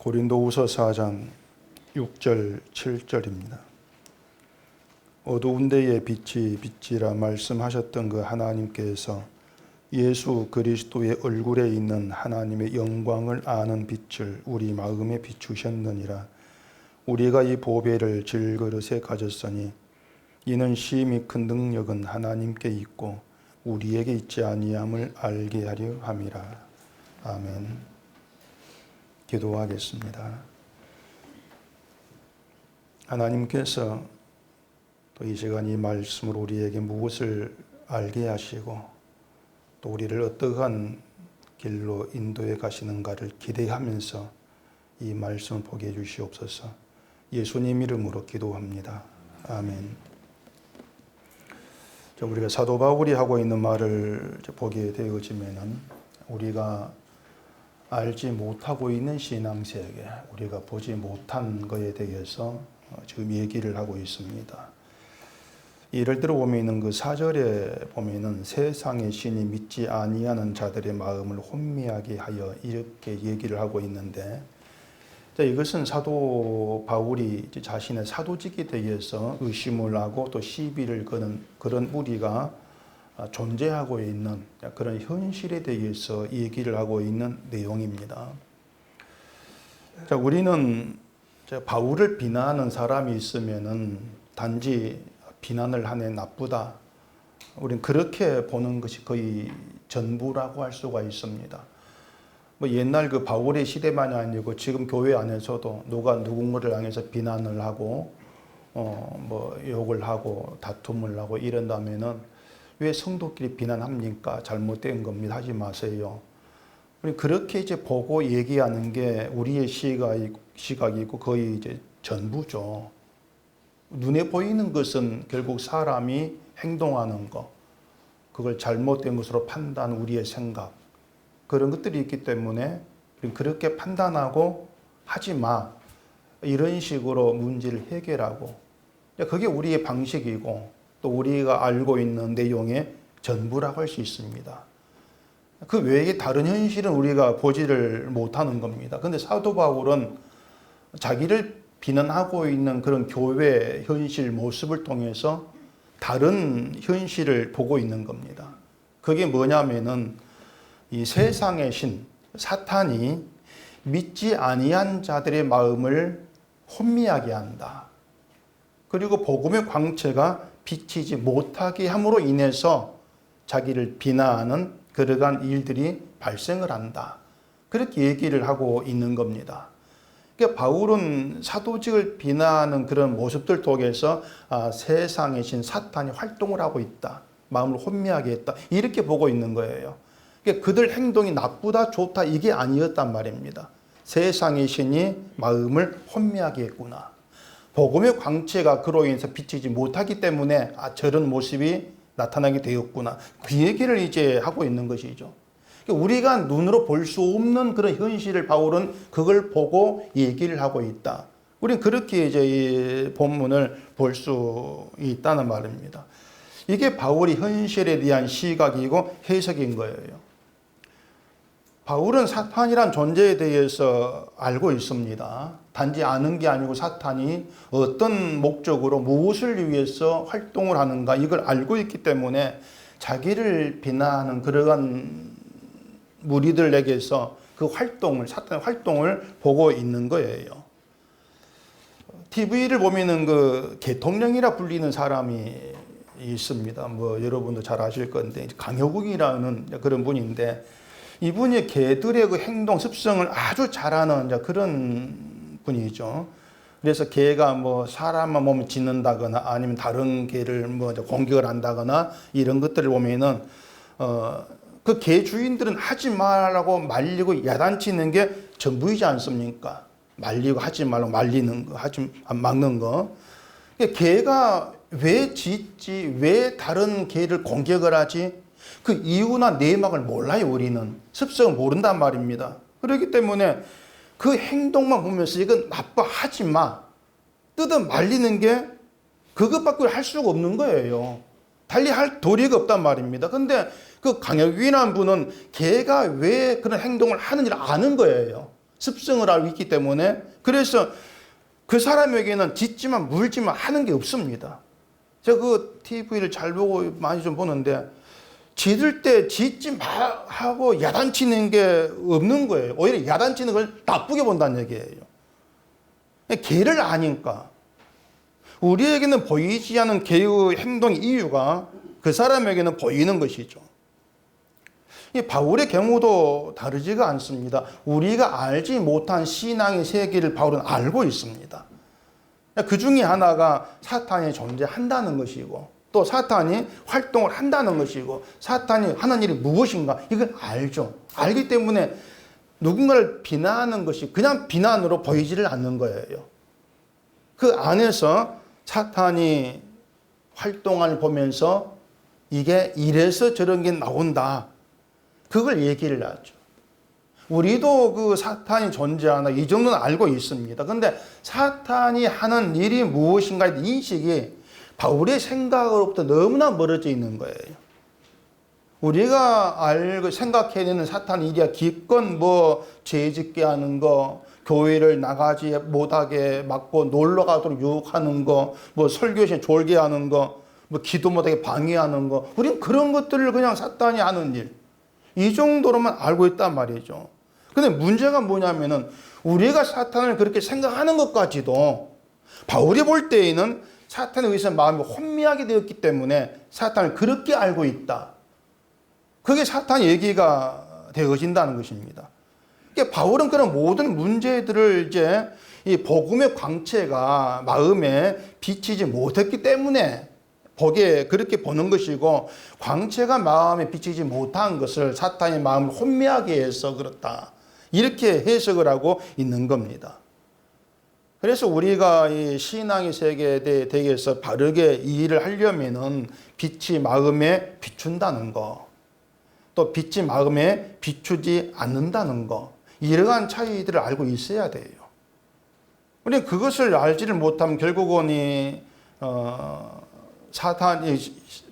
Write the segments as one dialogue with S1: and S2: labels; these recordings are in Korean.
S1: 고린도후서 4장 6절 7절입니다. 어두운 데에 빛이 비치라 말씀하셨던 그 하나님께서 예수 그리스도의 얼굴에 있는 하나님의 영광을 아는 빛을 우리 마음에 비추셨느니라. 우리가 이 보배를 질그릇에 가졌으니 이는 심히 큰 능력은 하나님께 있고 우리에게 있지 아니함을 알게 하려 함이라. 아멘. 기도하겠습니다. 하나님께서 또 이 시간 이 말씀으로 우리에게 무엇을 알게 하시고 또 우리를 어떠한 길로 인도해 가시는가를 기대하면서 이 말씀을 보게 해 주시옵소서. 예수님 이름으로 기도합니다. 아멘. 우리가 사도 바울이 하고 있는 말을 보게 되어지면은 우리가 알지 못하고 있는 신앙세계, 우리가 보지 못한 것에 대해서 지금 얘기를 하고 있습니다. 예를 들어 보면은 그 4절에 보면은 세상의 신이 믿지 아니하는 자들의 마음을 혼미하게 하여 이렇게 얘기를 하고 있는데, 이것은 사도 바울이 자신의 사도직에 대해서 의심을 하고 또 시비를 거는 그런 무리가 존재하고 있는 그런 현실에 대해서 얘기를 하고 있는 내용입니다. 우리는 바울을 비난하는 사람이 있으면은 단지 비난을 하네 나쁘다, 우리는 그렇게 보는 것이 거의 전부라고 할 수가 있습니다. 옛날 그 바울의 시대만이 아니고 지금 교회 안에서도 누가 누군가를 향해서 비난을 하고 욕을 하고 다툼을 하고 이런다면은 왜 성도끼리 비난합니까? 잘못된 겁니다. 하지 마세요. 우리 그렇게 이제 보고 얘기하는 게 우리의 시각이고 거의 이제 전부죠. 눈에 보이는 것은 결국 사람이 행동하는 것, 그걸 잘못된 것으로 판단, 우리의 생각, 그런 것들이 있기 때문에 그렇게 판단하고 하지 마, 이런 식으로 문제를 해결하고, 그게 우리의 방식이고 또 우리가 알고 있는 내용의 전부라고 할 수 있습니다. 그 외에 다른 현실은 우리가 보지를 못하는 겁니다. 그런데 사도 바울은 자기를 비난하고 있는 그런 교회 현실 모습을 통해서 다른 현실을 보고 있는 겁니다. 그게 뭐냐면은 이 세상의 신 사탄이 믿지 아니한 자들의 마음을 혼미하게 한다. 그리고 복음의 광채가 비치지 못하게 함으로 인해서 자기를 비난하는 그러한 일들이 발생을 한다. 그렇게 얘기를 하고 있는 겁니다. 그러니까 바울은 사도직을 비난하는 그런 모습들 통해서 세상의 신 사탄이 활동을 하고 있다. 마음을 혼미하게 했다. 이렇게 보고 있는 거예요. 그러니까 그들 행동이 나쁘다 좋다 이게 아니었단 말입니다. 세상의 신이 마음을 혼미하게 했구나. 복음의 광채가 그로 인해서 비치지 못하기 때문에 저런 모습이 나타나게 되었구나. 그 얘기를 이제 하고 있는 것이죠. 우리가 눈으로 볼 수 없는 그런 현실을 바울은 그걸 보고 얘기를 하고 있다. 우리는 그렇게 이제 이 본문을 볼 수 있다는 말입니다. 이게 바울이 현실에 대한 시각이고 해석인 거예요. 바울은 사탄이란 존재에 대해서 알고 있습니다. 단지 아는 게 아니고 사탄이 어떤 목적으로 무엇을 위해서 활동을 하는가 이걸 알고 있기 때문에 자기를 비난하는 그러한 무리들에게서 그 활동을, 사탄의 활동을 보고 있는 거예요. TV를 보면은 그 대통령이라 불리는 사람이 있습니다. 여러분도 잘 아실 건데, 강효국이라는 그런 분인데, 이분이 개들의 그 행동, 습성을 아주 잘하는 그런 분이죠. 그래서 개가 사람만 보면 짖는다거나 아니면 다른 개를 공격을 한다거나 이런 것들을 보면은, 그 개 주인들은 하지 말라고 말리고 야단치는 게 전부이지 않습니까? 말리고 하지 말라고 말리는 거, 막는 거. 그러니까 개가 왜 짖지, 왜 다른 개를 공격을 하지? 그 이유나 내막을 몰라요, 우리는. 습성을 모른단 말입니다. 그렇기 때문에 그 행동만 보면서 이건 나빠, 하지 마. 뜯어 말리는 게 그것밖에 할 수가 없는 거예요. 달리 할 도리가 없단 말입니다. 근데 그 강혁이라는 분은 개가 왜 그런 행동을 하는지를 아는 거예요. 습성을 알고 있기 때문에 그래서 그 사람에게는 짖지만 물지만 하는 게 없습니다. 제가 그 TV를 잘 보고 많이 좀 보는데 짖을 때 짖지 마 하고 야단치는 게 없는 거예요. 오히려 야단치는 걸 나쁘게 본다는 얘기예요. 개를 아니까 우리에게는 보이지 않는 개의 행동 이유가 그 사람에게는 보이는 것이죠. 이 바울의 경우도 다르지가 않습니다. 우리가 알지 못한 신앙의 세계를 바울은 알고 있습니다. 그 중에 하나가 사탄이 존재한다는 것이고 또 사탄이 활동을 한다는 것이고 사탄이 하는 일이 무엇인가 이걸 알죠. 알기 때문에 누군가를 비난하는 것이 그냥 비난으로 보이지를 않는 거예요. 그 안에서 사탄이 활동을 보면서 이게 이래서 저런 게 나온다. 그걸 얘기를 하죠. 우리도 그 사탄이 존재하나 이 정도는 알고 있습니다. 그런데 사탄이 하는 일이 무엇인가의 인식이 바울의 생각으로부터 너무나 멀어져 있는 거예요. 우리가 알고 생각해내는 사탄 일이야 기껏 뭐 죄짓게 하는 거, 교회를 나가지 못하게 막고 놀러 가도록 유혹하는 거, 뭐 설교시 졸게 하는 거, 뭐 기도 못하게 방해하는 거, 우리는 그런 것들을 그냥 사탄이 하는 일, 이 정도로만 알고 있단 말이죠. 근데 문제가 뭐냐면은 우리가 사탄을 그렇게 생각하는 것까지도 바울이 볼 때에는 사탄에 의해서 마음이 혼미하게 되었기 때문에 사탄을 그렇게 알고 있다. 그게 사탄 얘기가 되어진다는 것입니다. 그러니까 바울은 그런 모든 문제들을 이제 이 복음의 광채가 마음에 비치지 못했기 때문에 보게 그렇게 보는 것이고 광채가 마음에 비치지 못한 것을 사탄의 마음을 혼미하게 해서 그렇다. 이렇게 해석을 하고 있는 겁니다. 그래서 우리가 이 신앙의 세계에 대해서 바르게 이해를 하려면은 빛이 마음에 비춘다는 거, 또 빛이 마음에 비추지 않는다는 거, 이러한 차이들을 알고 있어야 돼요. 우리 그것을 알지를 못하면 결국은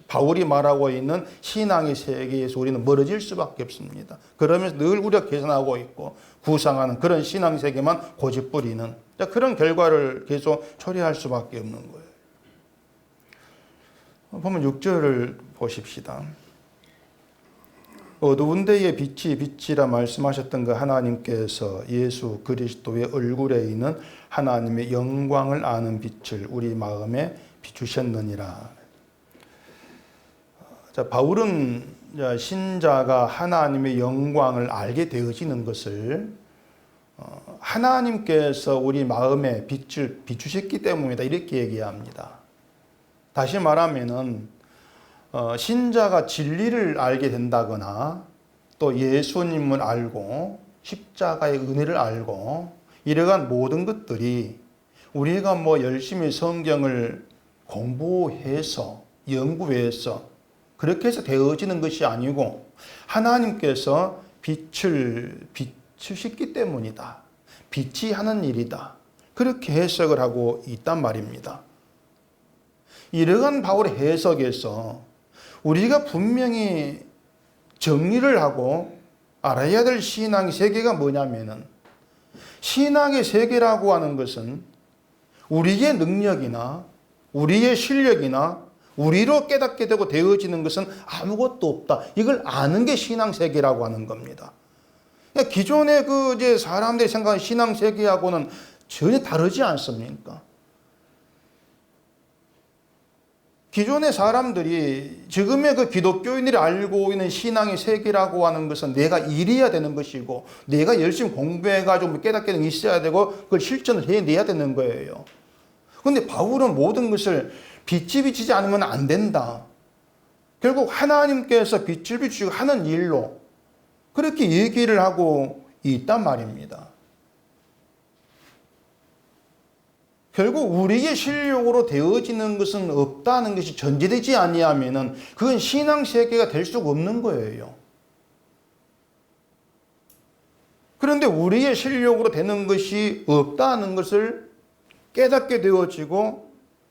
S1: 바울이 말하고 있는 신앙의 세계에서 우리는 멀어질 수밖에 없습니다. 그러면서 늘 우리가 계산하고 있고 구상하는 그런 신앙 세계만 고집부리는 그런 결과를 계속 초래할 수밖에 없는 거예요. 보면 6절을 보십시다. 어두운 데에 빛이 빛이라 말씀하셨던 그 하나님께서 예수 그리스도의 얼굴에 있는 하나님의 영광을 아는 빛을 우리 마음에 비추셨느니라. 자, 바울은 신자가 하나님의 영광을 알게 되어지는 것을 하나님께서 우리 마음에 빛을 비추셨기 때문이다. 이렇게 얘기합니다. 다시 말하면은 신자가 진리를 알게 된다거나 또 예수님을 알고 십자가의 은혜를 알고 이러한 모든 것들이 우리가 뭐 열심히 성경을 공부해서 연구해서 그렇게 해서 되어지는 것이 아니고 하나님께서 빛을 비추셨기 때문이다. 빛이 하는 일이다. 그렇게 해석을 하고 있단 말입니다. 이러한 바울의 해석에서 우리가 분명히 정리를 하고 알아야 될 신앙의 세계가 뭐냐면은 신앙의 세계라고 하는 것은 우리의 능력이나 우리의 실력이나 우리로 깨닫게 되고 되어지는 것은 아무것도 없다. 이걸 아는 게 신앙 세계라고 하는 겁니다. 기존의 이제 사람들이 생각하는 신앙 세계하고는 전혀 다르지 않습니까? 기존의 사람들이 지금의 그 기독교인들이 알고 있는 신앙의 세계라고 하는 것은 내가 이래야 되는 것이고 내가 열심히 공부해가지고 깨닫게 있어야 되고 그걸 실천을 해내야 되는 거예요. 그런데 바울은 모든 것을 빛이 비치지 않으면 안 된다. 결국 하나님께서 빛을 비추고 하는 일로 그렇게 얘기를 하고 있단 말입니다. 결국 우리의 실력으로 되어지는 것은 없다는 것이 전제되지 아니하면은 그건 신앙 세계가 될 수가 없는 거예요. 그런데 우리의 실력으로 되는 것이 없다는 것을 깨닫게 되어지고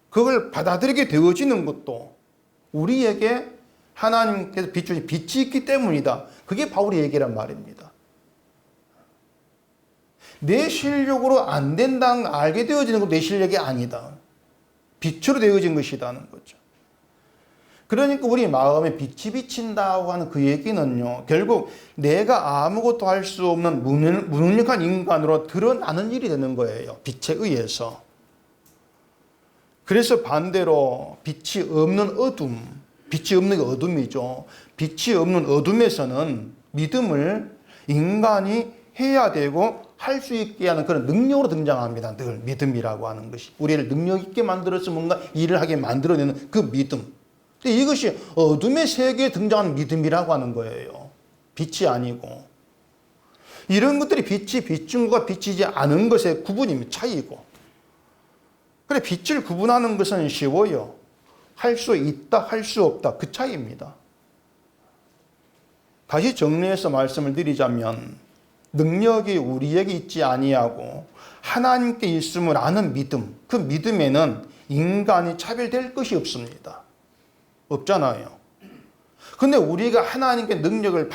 S1: 그걸 받아들이게 되어지는 것도 우리에게 하나님께서 비추신 빛이 있기 때문이다. 그게 바울의 얘기란 말입니다. 내 실력으로 안 된다는 걸 알게 되어지는 건 내 실력이 아니다. 빛으로 되어진 것이라는 거죠. 그러니까 우리 마음에 빛이 비친다고 하는 그 얘기는요, 결국 내가 아무것도 할 수 없는 무능력한 인간으로 드러나는 일이 되는 거예요. 빛에 의해서. 그래서 반대로 빛이 없는 어둠, 빛이 없는 게 어둠이죠. 빛이 없는 어둠에서는 믿음을 인간이 해야 되고 할 수 있게 하는 그런 능력으로 등장합니다. 늘 믿음이라고 하는 것이. 우리를 능력 있게 만들어서 뭔가 일을 하게 만들어내는 그 믿음. 이것이 어둠의 세계에 등장하는 믿음이라고 하는 거예요. 빛이 아니고. 이런 것들이 빛이 비춘 것과 비치지 않은 것의 구분입니다. 차이고. 그래, 빛을 구분하는 것은 쉬워요. 할 수 있다, 할 수 없다. 그 차이입니다. 다시 정리해서 말씀을 드리자면 능력이 우리에게 있지 아니하고 하나님께 있음을 아는 믿음, 그 믿음에는 인간이 차별될 것이 없습니다. 없잖아요. 근데 우리가 하나님께 능력을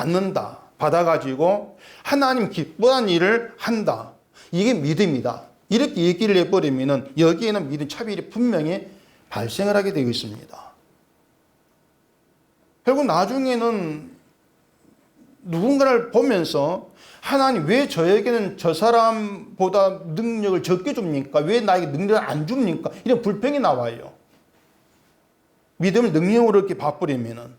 S1: 받아가지고 하나님 기뻐하는 일을 한다. 이게 믿음이다. 이렇게 얘기를 해버리면 여기에는 믿음 차별이 분명히 발생을 하게 되어 있습니다. 결국 나중에는 누군가를 보면서 하나님 왜 저에게는 저 사람보다 능력을 적게 줍니까? 왜 나에게 능력을 안 줍니까? 이런 불평이 나와요. 믿음을 능력으로 이렇게 바꾸려면은.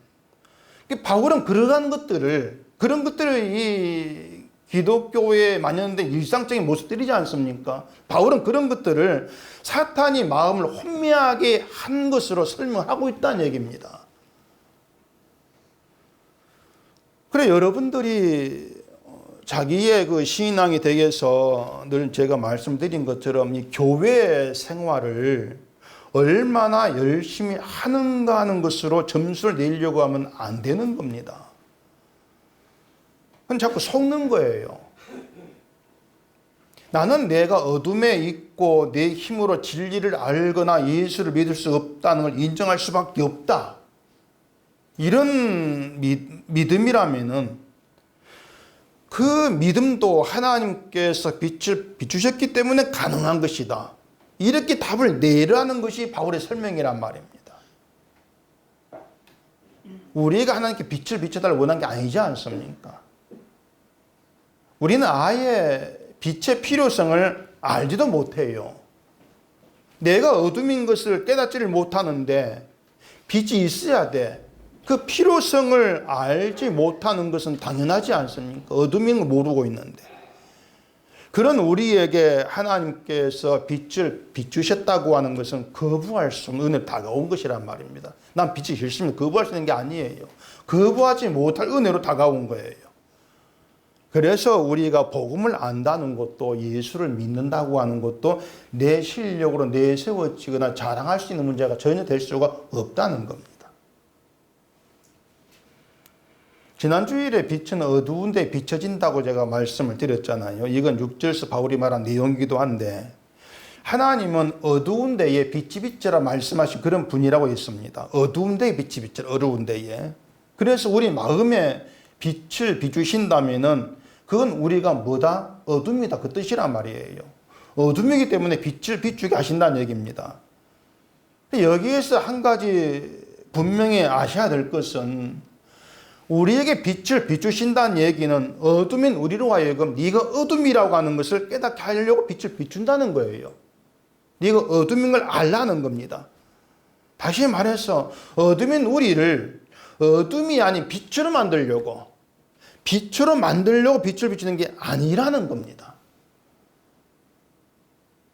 S1: 바울은 그런 것들을 이 기독교에 만연된 일상적인 모습들이지 않습니까? 바울은 그런 것들을 사탄이 마음을 혼미하게 한 것으로 설명하고 있다는 얘기입니다. 그래, 여러분들이 자기의 그 신앙이 되게서 늘 제가 말씀드린 것처럼 이 교회 생활을 얼마나 열심히 하는가 하는 것으로 점수를 내려고 하면 안 되는 겁니다. 그건 자꾸 속는 거예요. 나는 내가 어둠에 있고 내 힘으로 진리를 알거나 예수를 믿을 수 없다는 걸 인정할 수밖에 없다. 이런 믿음이라면은 그 믿음도 하나님께서 빛을 비추셨기 때문에 가능한 것이다. 이렇게 답을 내라는 것이 바울의 설명이란 말입니다. 우리가 하나님께 빛을 비춰달라고 원한 게 아니지 않습니까? 우리는 아예 빛의 필요성을 알지도 못해요. 내가 어둠인 것을 깨닫지를 못하는데 빛이 있어야 돼. 그 필요성을 알지 못하는 것은 당연하지 않습니까? 어둠인 걸 모르고 있는데. 그런 우리에게 하나님께서 빛을 비추셨다고 하는 것은 거부할 수 없는 은혜로 다가온 것이란 말입니다. 난 빛이 싫습니다. 거부할 수 있는 게 아니에요. 거부하지 못할 은혜로 다가온 거예요. 그래서 우리가 복음을 안다는 것도 예수를 믿는다고 하는 것도 내 실력으로 내세워지거나 자랑할 수 있는 문제가 전혀 될 수가 없다는 겁니다. 지난 주일에 빛은 어두운 데 비춰진다고 제가 말씀을 드렸잖아요. 이건 6절에서 바울이 말한 내용이기도 한데 하나님은 어두운 데에 빛이 비쳐라 말씀하신 그런 분이라고 했습니다. 어두운 데에 빛이 비쳐라, 어두운 데에. 그래서 우리 마음에 빛을 비추신다면은 그건 우리가 뭐다? 어둠이다. 그 뜻이란 말이에요. 어둠이기 때문에 빛을 비추게 하신다는 얘기입니다. 여기에서 한 가지 분명히 아셔야 될 것은 우리에게 빛을 비추신다는 얘기는 어둠인 우리로 하여금 네가 어둠이라고 하는 것을 깨닫게 하려고 빛을 비춘다는 거예요. 네가 어둠인 걸 알라는 겁니다. 다시 말해서 어둠인 우리를 어둠이 아닌 빛으로 만들려고 빛을 비추는 게 아니라는 겁니다.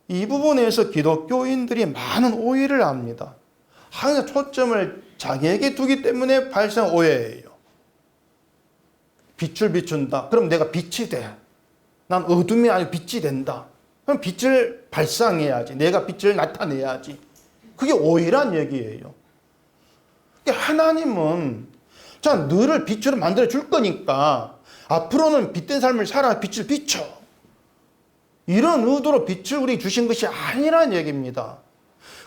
S1: 이 부분에서 기독교인들이 많은 오해를 합니다. 항상 초점을 자기에게 두기 때문에 발생한 오해예요. 빛을 비춘다. 그럼 내가 빛이 돼. 난 어둠이 아니고 빛이 된다. 그럼 빛을 발상해야지. 내가 빛을 나타내야지. 그게 오해란 얘기예요. 하나님은 자, 너를 빛으로 만들어 줄 거니까 앞으로는 빛된 삶을 살아 빛을 비춰. 이런 의도로 빛을 우리 주신 것이 아니라는 얘기입니다.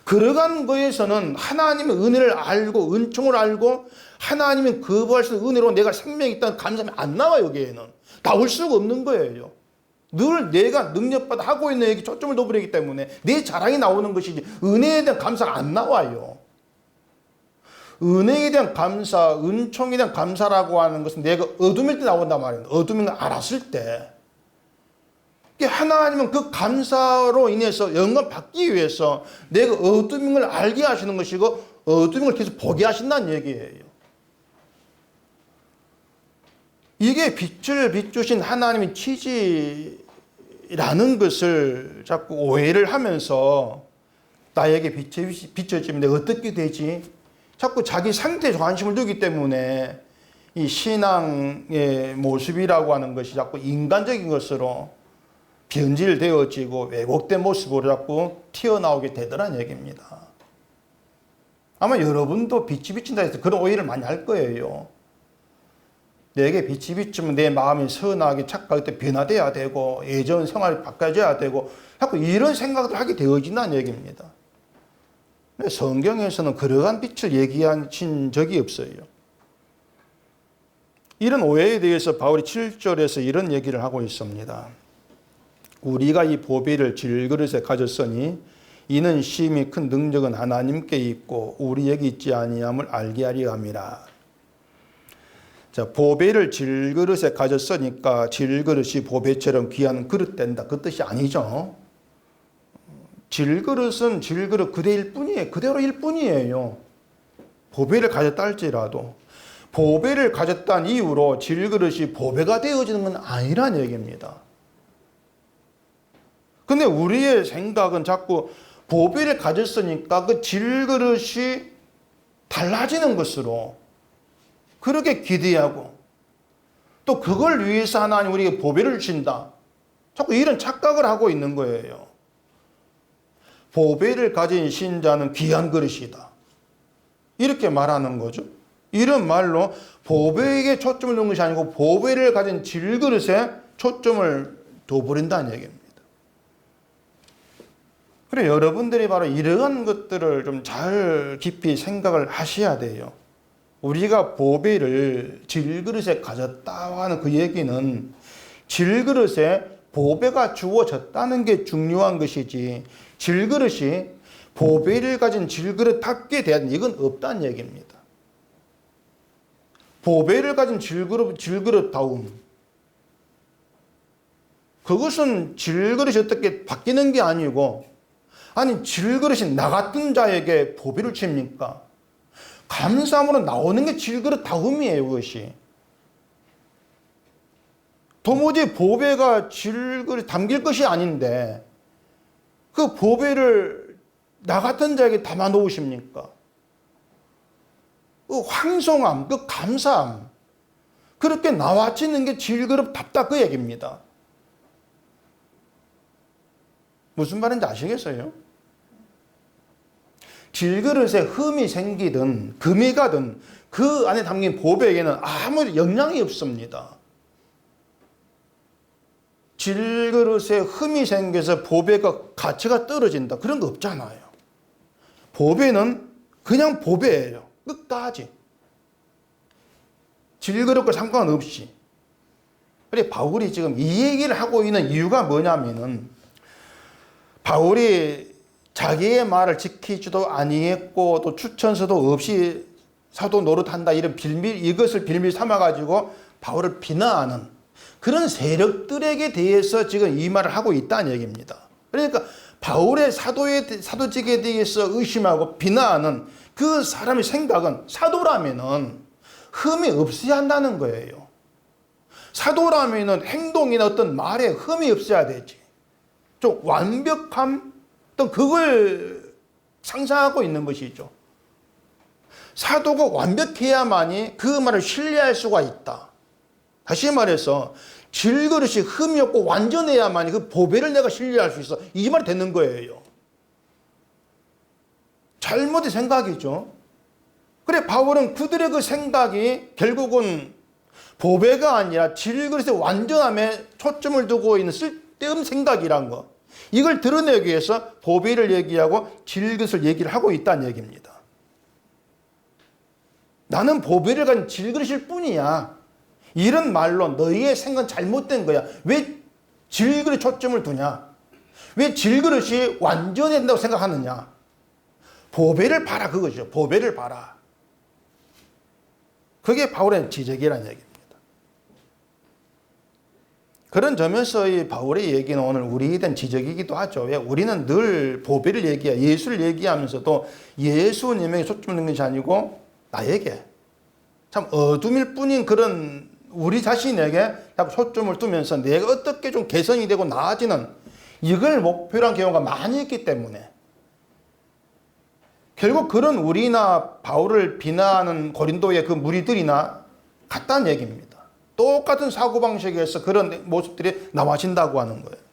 S1: 걸어간 거에서는 하나님의 은혜를 알고 은총을 알고 하나님의 거부할 수 없는 은혜로 내가 생명이 있다는 감사함이 안 나와. 여기에는 나올 수가 없는 거예요. 늘 내가 능력받아 하고 있는 얘기 초점을 둬버리기 때문에 내 자랑이 나오는 것이지 은혜에 대한 감사가 안 나와요. 은혜에 대한 감사, 은총에 대한 감사라고 하는 것은 내가 어둠일 때 나온단 말이에요. 어둠인 걸 알았을 때. 하나님은 그 감사로 인해서 영광 받기 위해서 내가 어둠인 걸 알게 하시는 것이고 어둠인 걸 계속 보게 하신다는 얘기예요. 이게 빛을 비추신 하나님의 취지라는 것을 자꾸 오해를 하면서 나에게 빛이 비춰지면 내가 어떻게 되지? 자꾸 자기 상태에 관심을 두기 때문에 이 신앙의 모습이라고 하는 것이 자꾸 인간적인 것으로 변질되어지고 왜곡된 모습으로 자꾸 튀어나오게 되더란 얘기입니다. 아마 여러분도 빛이 비친다 해서 그런 오해를 많이 할 거예요. 내게 빛이 비추면 내 마음이 선하게 착하게 변화돼야 되고 예전 생활이 바꿔져야 되고 자꾸 이런 생각을 하게 되어진다는 얘기입니다. 성경에서는 그러한 빛을 얘기하신 적이 없어요. 이런 오해에 대해서 바울이 7절에서 이런 얘기를 하고 있습니다. 우리가 이 보배를 질그릇에 가졌으니 이는 심히 큰 능력은 하나님께 있고 우리에게 있지 아니함을 알게 하려 함이라. 자, 보배를 질그릇에 가졌으니까 질그릇이 보배처럼 귀한 그릇 된다. 그 뜻이 아니죠. 질그릇은 질그릇 그대일 뿐이에요. 그대로일 뿐이에요. 보배를 가졌다 할지라도 보배를 가졌다는 이유로 질그릇이 보배가 되어지는 건 아니란 얘기입니다. 근데 우리의 생각은 자꾸 보배를 가졌으니까 그 질그릇이 달라지는 것으로 그렇게 기대하고 또 그걸 위해서 하나님 우리에게 보배를 주신다. 자꾸 이런 착각을 하고 있는 거예요. 보배를 가진 신자는 귀한 그릇이다. 이렇게 말하는 거죠. 이런 말로 보배에게 초점을 두는 것이 아니고 보배를 가진 질그릇에 초점을 둬버린다는 얘기입니다. 그래 여러분들이 바로 이러한 것들을 좀 잘 깊이 생각을 하셔야 돼요. 우리가 보배를 질그릇에 가졌다 하는 그 얘기는 질그릇에 보배가 주어졌다는 게 중요한 것이지 질그릇이 보배를 가진 질그릇답게 대한 이건 없다는 얘기입니다. 보배를 가진 질그릇다움 그것은 질그릇이 어떻게 바뀌는 게 아니고 아니 질그릇이 나 같은 자에게 보배를 칩니까? 감사함으로 나오는 게 질그릇다움이에요. 그것이 도무지 보배가 질그릇 담길 것이 아닌데 그 보배를 나 같은 자에게 담아 놓으십니까? 그 황송함, 그 감사함 그렇게 나와치는 게 질그릇답다 그 얘기입니다. 무슨 말인지 아시겠어요? 질그릇에 흠이 생기든 금이 가든 그 안에 담긴 보배에게는 아무 영향이 없습니다. 질그릇에 흠이 생겨서 보배가 가치가 떨어진다. 그런 거 없잖아요. 보배는 그냥 보배예요. 끝까지. 질그릇과 상관없이. 그래 바울이 지금 이 얘기를 하고 있는 이유가 뭐냐면은 바울이 자기의 말을 지키지도 아니했고 또 추천서도 없이 사도 노릇한다 이런 이것을 빌밀 삼아가지고 바울을 비난하는 그런 세력들에게 대해서 지금 이 말을 하고 있다는 얘기입니다. 그러니까 바울의 사도직에 대해서 의심하고 비난하는 그 사람의 생각은 사도라면은 흠이 없어야 한다는 거예요. 사도라면은 행동이나 어떤 말에 흠이 없어야 되지. 좀 완벽함 또 그걸 상상하고 있는 것이죠. 사도가 완벽해야만이 그 말을 신뢰할 수가 있다. 다시 말해서 질그릇이 흠이 없고 완전해야만이 그 보배를 내가 신뢰할 수 있어. 이 말이 되는 거예요. 잘못된 생각이죠. 그래 바울은 그들의 그 생각이 결국은 보배가 아니라 질그릇의 완전함에 초점을 두고 있는 쓸데없는 생각이란 거. 이걸 드러내기 위해서 보배를 얘기하고 질그릇을 얘기를 하고 있다는 얘기입니다. 나는 보배를 가진 질그릇일 뿐이야. 이런 말로 너희의 생각은 잘못된 거야. 왜 질그릇 초점을 두냐? 왜 질그릇이 완전해야 된다고 생각하느냐? 보배를 봐라 그거죠. 보배를 봐라. 그게 바울의 지적이라는 얘기입니다. 그런 점에서 이 바울의 얘기는 오늘 우리에 대한 지적이기도 하죠. 왜? 우리는 늘 보배를 얘기해, 예수를 얘기하면서도 예수님에게 초점 두는 것이 아니고 나에게 참 어둠일 뿐인 그런 우리 자신에게 자꾸 초점을 두면서 내가 어떻게 좀 개선이 되고 나아지는 이걸 목표로 한 경우가 많이 있기 때문에 결국 그런 우리나 바울을 비난하는 고린도의 그 무리들이나 같다는 얘기입니다. 똑같은 사고방식에서 그런 모습들이 나와진다고 하는 거예요.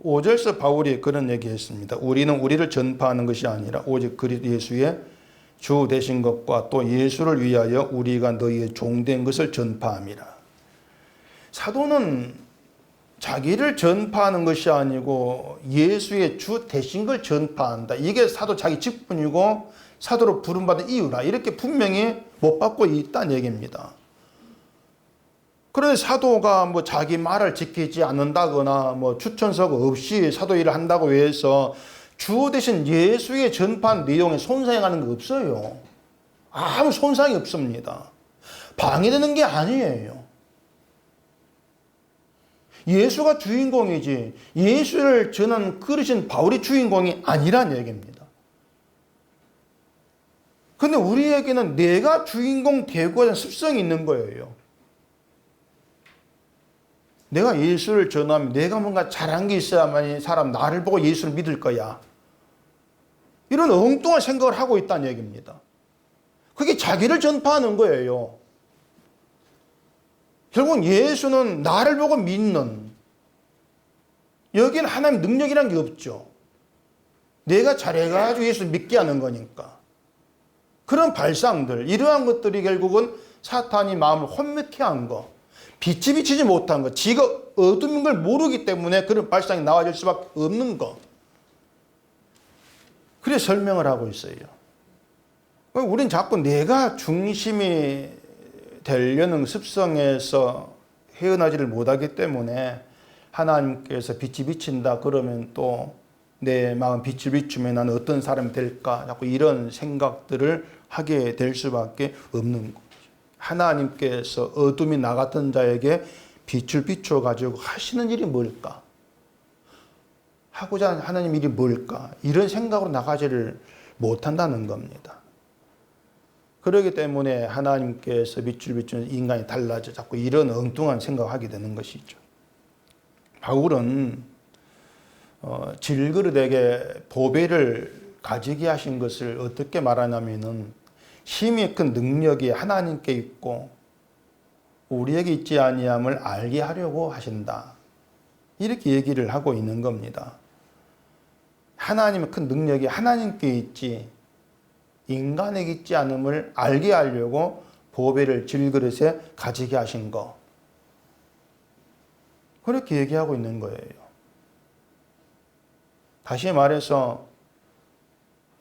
S1: 5절에서 바울이 그런 얘기했습니다. 우리는 우리를 전파하는 것이 아니라 오직 그리스도 예수의 주 되신 것과 또 예수를 위하여 우리가 너희의 종된 것을 전파함이라. 사도는 자기를 전파하는 것이 아니고 예수의 주 되신 걸 전파한다. 이게 사도 자기 직분이고 사도로 부름받은 이유라. 이렇게 분명히 못 받고 있다는 얘기입니다. 그런데 사도가 뭐 자기 말을 지키지 않는다거나 뭐 추천서가 없이 사도 일을 한다고 해서 주 대신 예수의 전파한 내용에 손상하는 거 없어요. 아무 손상이 없습니다. 방해되는 게 아니에요. 예수가 주인공이지 예수를 전하는 그러신 바울이 주인공이 아니란 얘기입니다. 근데 우리에게는 내가 주인공 되고 하는 습성이 있는 거예요. 내가 예수를 전하면 내가 뭔가 잘한 게 있어야만 사람 나를 보고 예수를 믿을 거야. 이런 엉뚱한 생각을 하고 있다는 얘기입니다. 그게 자기를 전파하는 거예요. 결국 예수는 나를 보고 믿는, 여기는 하나님 능력이란 게 없죠. 내가 잘해가지고 예수를 믿게 하는 거니까. 그런 발상들, 이러한 것들이 결국은 사탄이 마음을 혼미케 한 거, 빛이 비치지 못한 거, 지가 어둠인 걸 모르기 때문에 그런 발상이 나와질 수밖에 없는 거. 그래 설명을 하고 있어요. 우린 자꾸 내가 중심이 되려는 습성에서 헤어나지를 못하기 때문에 하나님께서 빛이 비친다 그러면 또 내 마음 빛을 비추면 나는 어떤 사람이 될까 자꾸 이런 생각들을 하게 될 수밖에 없는 거죠. 하나님께서 어둠이 나 같은 자에게 빛을 비춰 가지고 하시는 일이 뭘까? 하고자 하는 하나님 일이 뭘까? 이런 생각으로 나가지를 못한다는 겁니다. 그렇기 때문에 하나님께서 빛을 비추는 인간이 달라져 자꾸 이런 엉뚱한 생각을 하게 되는 것이죠. 바울은 질그릇에게 보배를 가지게 하신 것을 어떻게 말하냐면은 힘이 큰 능력이 하나님께 있고 우리에게 있지 아니함을 알게 하려고 하신다. 이렇게 얘기를 하고 있는 겁니다. 하나님의 큰 능력이 하나님께 있지 인간에게 있지 않음을 알게 하려고 보배를 질그릇에 가지게 하신 거. 그렇게 얘기하고 있는 거예요. 다시 말해서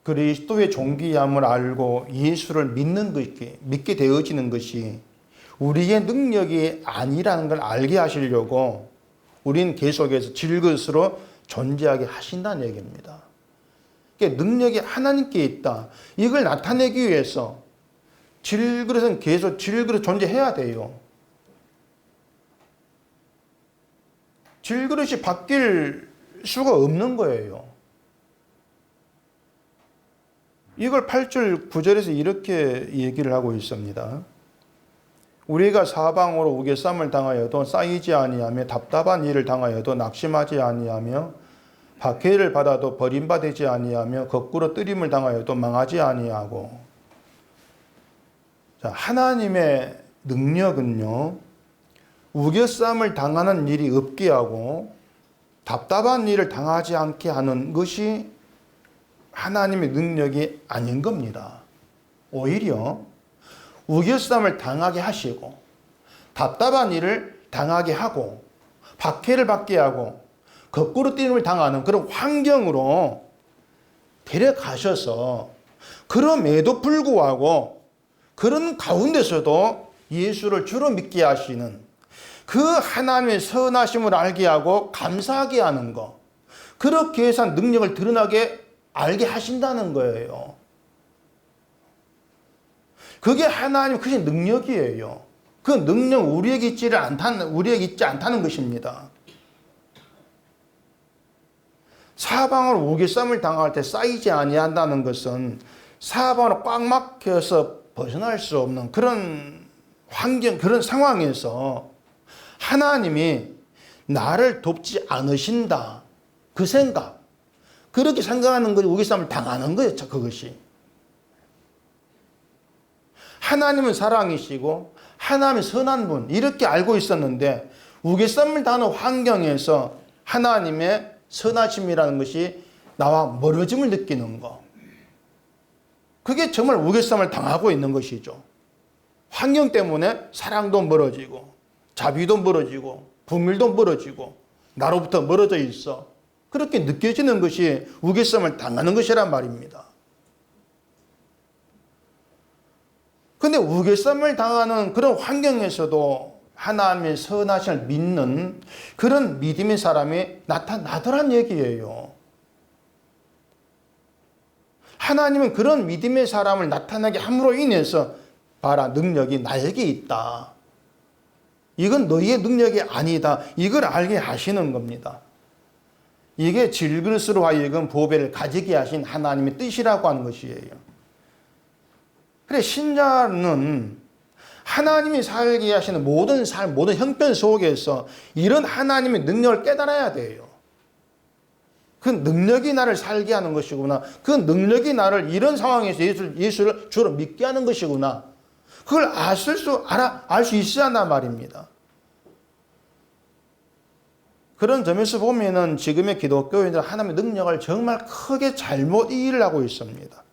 S1: 그리스도의 존귀함을 알고 예수를 믿게 되어지는 것이 우리의 능력이 아니라는 걸 알게 하시려고 우린 계속해서 질그릇으로 존재하게 하신다는 얘기입니다. 그러니까 능력이 하나님께 있다. 이걸 나타내기 위해서 질그릇은 계속 질그릇 존재해야 돼요. 질그릇이 바뀔 수가 없는 거예요. 이걸 8절 9절에서 이렇게 얘기를 하고 있습니다. 우리가 사방으로 우겨쌈을 당하여도 쌓이지 아니하며 답답한 일을 당하여도 낙심하지 아니하며 박해를 받아도 버림받지 아니하며 거꾸로 뜨림을 당하여도 망하지 아니하고. 자, 하나님의 능력은요, 우겨쌈을 당하는 일이 없게 하고 답답한 일을 당하지 않게 하는 것이 하나님의 능력이 아닌 겁니다. 오히려 우겨쌈을 당하게 하시고 답답한 일을 당하게 하고 박해를 받게 하고 거꾸로 뛰임을 당하는 그런 환경으로 데려가셔서 그럼에도 불구하고 그런 가운데서도 예수를 주로 믿게 하시는 그 하나님의 선하심을 알게 하고 감사하게 하는 거. 그렇게 해서 능력을 드러나게 알게 하신다는 거예요. 그게 하나님 그게 능력이에요. 그 능력 우리에게 있지 않다는 것입니다. 사방으로 우겨쌈을 당할 때 쌓이지 아니한다는 것은 사방으로 꽉 막혀서 벗어날 수 없는 그런 환경, 그런 상황에서 하나님이 나를 돕지 않으신다. 그 생각. 그렇게 생각하는 것이 우겨쌈을 당하는 거예요. 그것이. 하나님은 사랑이시고 하나님은 선한 분 이렇게 알고 있었는데 우겨쌈을 당하는 환경에서 하나님의 선하심이라는 것이 나와 멀어짐을 느끼는 것. 그게 정말 우겨쌈을 당하고 있는 것이죠. 환경 때문에 사랑도 멀어지고 자비도 멀어지고 분밀도 멀어지고 나로부터 멀어져 있어. 그렇게 느껴지는 것이 우겨쌈을 당하는 것이란 말입니다. 근데 우겨쌈을 당하는 그런 환경에서도 하나님의 선하심을 믿는 그런 믿음의 사람이 나타나더란 얘기예요. 하나님은 그런 믿음의 사람을 나타나게 함으로 인해서 봐라, 능력이 나에게 있다. 이건 너희의 능력이 아니다. 이걸 알게 하시는 겁니다. 이게 질그릇으로 하여금 보배를 가지게 하신 하나님의 뜻이라고 하는 것이에요. 그래, 신자는 하나님이 살게 하시는 모든 삶, 모든 형편 속에서 이런 하나님의 능력을 깨달아야 돼요. 그 능력이 나를 살게 하는 것이구나. 그 능력이 나를 이런 상황에서 예수를 주로 믿게 하는 것이구나. 그걸 알 수 있어야 한단 말입니다. 그런 점에서 보면은 지금의 기독교인들은 하나님의 능력을 정말 크게 잘못 이해를 하고 있습니다.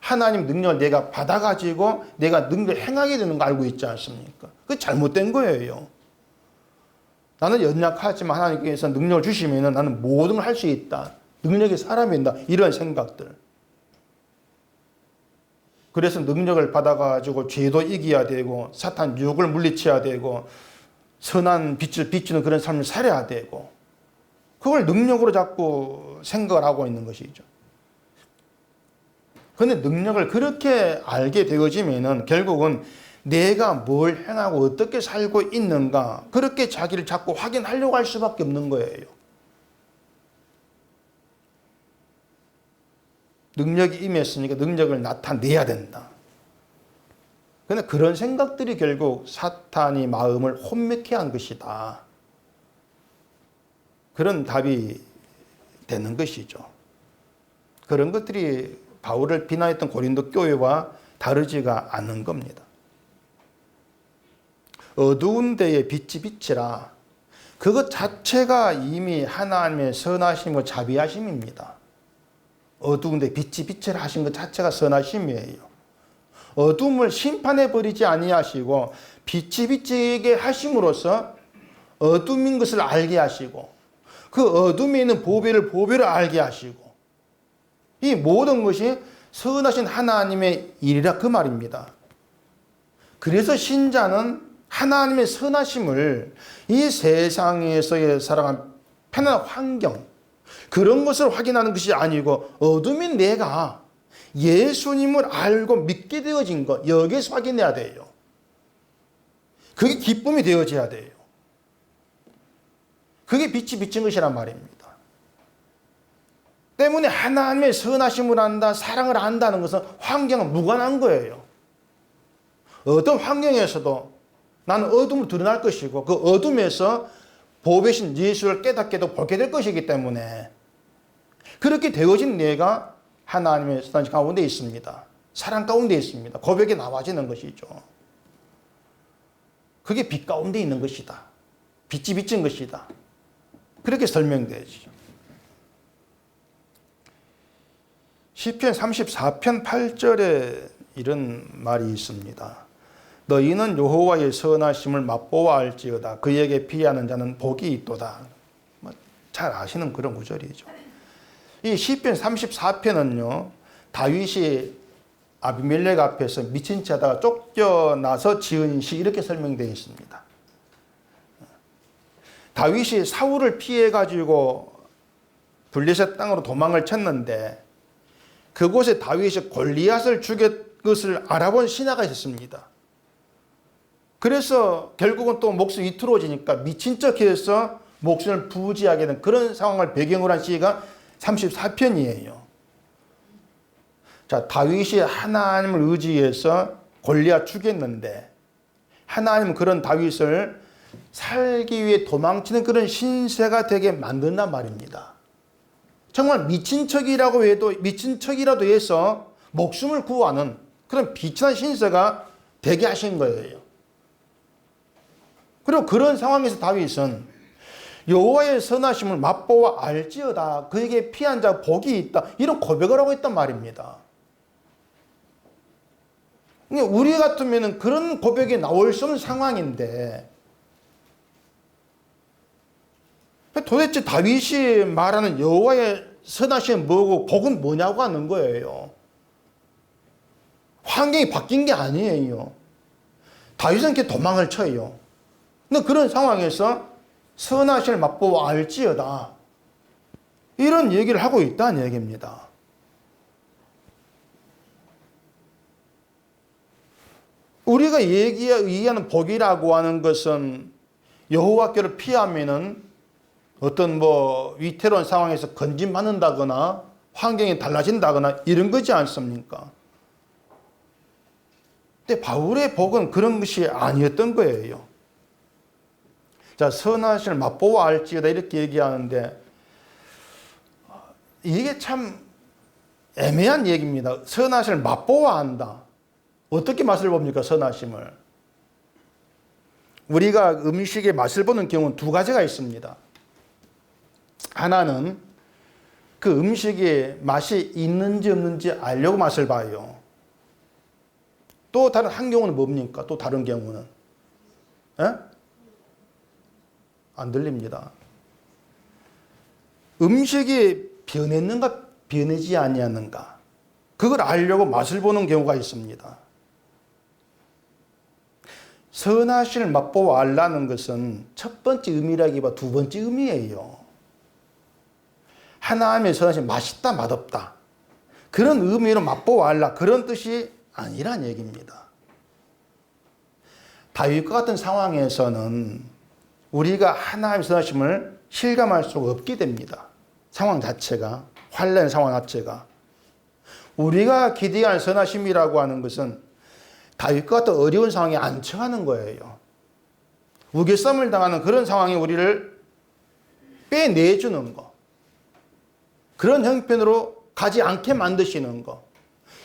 S1: 하나님 능력을 내가 받아가지고 내가 능력을 행하게 되는 거 알고 있지 않습니까? 그게 잘못된 거예요. 나는 연약하지만 하나님께서 능력을 주시면 나는 모든 걸 할 수 있다. 능력의 사람이다. 이런 생각들. 그래서 능력을 받아가지고 죄도 이겨야 되고 사탄 유혹을 물리쳐야 되고 선한 빛을 비추는 그런 삶을 살아야 되고 그걸 능력으로 자꾸 생각을 하고 있는 것이죠. 그런데 능력을 그렇게 알게 되어지면은 결국은 내가 뭘 행하고 어떻게 살고 있는가 그렇게 자기를 자꾸 확인하려고 할 수밖에 없는 거예요. 능력이 임했으니까 능력을 나타내야 된다. 그런데 그런 생각들이 결국 사탄이 마음을 혼미케 한 것이다. 그런 답이 되는 것이죠. 그런 것들이 바울을 비난했던 고린도 교회와 다르지가 않은 겁니다. 어두운 데에 빛이 비치라. 그것 자체가 이미 하나님의 선하심과 자비하심입니다. 어두운 데 빛이 비치라 하신 것 자체가 선하심이에요. 어둠을 심판해 버리지 아니하시고 빛이 비치게 하심으로써 어둠인 것을 알게 하시고 그 어둠에 있는 보배를 알게 하시고 이 모든 것이 선하신 하나님의 일이라 그 말입니다. 그래서 신자는 하나님의 선하심을 이 세상에서의 살아가는 편안한 환경 그런 것을 확인하는 것이 아니고 어둠인 내가 예수님을 알고 믿게 되어진 것 여기에서 확인해야 돼요. 그게 기쁨이 되어져야 돼요. 그게 빛이 비친 것이란 말입니다. 때문에 하나님의 선하심을 안다, 사랑을 안다는 것은 환경은 무관한 거예요. 어떤 환경에서도 나는 어둠을 드러날 것이고 그 어둠에서 보배신 예수를 깨닫게도 보게 될 것이기 때문에 그렇게 되어진 내가 하나님의 선하심 가운데 있습니다. 사랑 가운데 있습니다. 고백이 나와지는 것이죠. 그게 빛 가운데 있는 것이다. 빛이 비친 것이다. 그렇게 설명되죠. 시편 34편 8절에 이런 말이 있습니다. 너희는 여호와의 선하심을 맛보아 알지어다. 그에게 피하는 자는 복이 있도다. 잘 아시는 그런 구절이죠. 이 시편 34편은요. 다윗이 아비멜렉 앞에서 미친 채 하다가 쫓겨나서 지은 시 이렇게 설명되어 있습니다. 다윗이 사울을 피해 가지고 블레셋 땅으로 도망을 쳤는데 그곳에 다윗이 골리앗을 죽였 것을 알아본 신하가 있었습니다. 그래서 결국은 또 목숨이 위태로워지니까 미친 척해서 목숨을 부지하게 된 그런 상황을 배경으로 한 시가 34편이에요. 자, 다윗이 하나님을 의지해서 골리앗 죽였는데 하나님은 그런 다윗을 살기 위해 도망치는 그런 신세가 되게 만든단 말입니다. 정말 미친 척이라고 해도 미친 척이라도 해서 목숨을 구하는 그런 비천한 신세가 되게 하신 거예요. 그리고 그런 상황에서 다윗은 여호와의 선하심을 맛보아 알지어다. 그에게 피한 자 복이 있다. 이런 고백을 하고 있단 말입니다. 우리 같으면 그런 고백이 나올 수 없는 상황인데 도대체 다윗이 말하는 여호와의 선하심은 뭐고 복은 뭐냐고 하는 거예요. 환경이 바뀐 게 아니에요. 다윗은 이렇게 도망을 쳐요. 근데 그런 상황에서 선하심을 맛보아 알지어다. 이런 얘기를 하고 있다는 얘기입니다. 우리가 얘기하는 복이라고 하는 것은 여호와께를 피하면은 어떤 위태로운 상황에서 건진받는다거나 환경이 달라진다거나 이런 거지 않습니까? 근데 바울의 복은 그런 것이 아니었던 거예요. 자, 선하심을 맛보아 알지어다 이렇게 얘기하는데 이게 참 애매한 얘기입니다. 선하심을 맛보아 안다. 어떻게 맛을 봅니까? 선하심을. 우리가 음식의 맛을 보는 경우는 두 가지가 있습니다. 하나는 그 음식에 맛이 있는지 없는지 알려고 맛을 봐요. 또 다른 한 경우는 뭡니까? 또 다른 경우는 안 들립니다. 음식이 변했는가 변하지 아니하는가 그걸 알려고 맛을 보는 경우가 있습니다. 선하심을 맛보아 알라는 것은 첫 번째 의미라기보다 두 번째 의미예요. 하나님의 선하심 맛있다 맛없다 그런 의미로 맛보아 알라 그런 뜻이 아니란 얘기입니다. 다윗과 같은 상황에서는 우리가 하나님의 선하심을 실감할 수가 없게 됩니다. 상황 자체가 환난 상황 자체가 우리가 기대할 선하심이라고 하는 것은 다윗과 같은 어려운 상황에 안 처하는 거예요. 우겨쌈을 당하는 그런 상황에 우리를 빼내주는 거 그런 형편으로 가지 않게 만드시는 거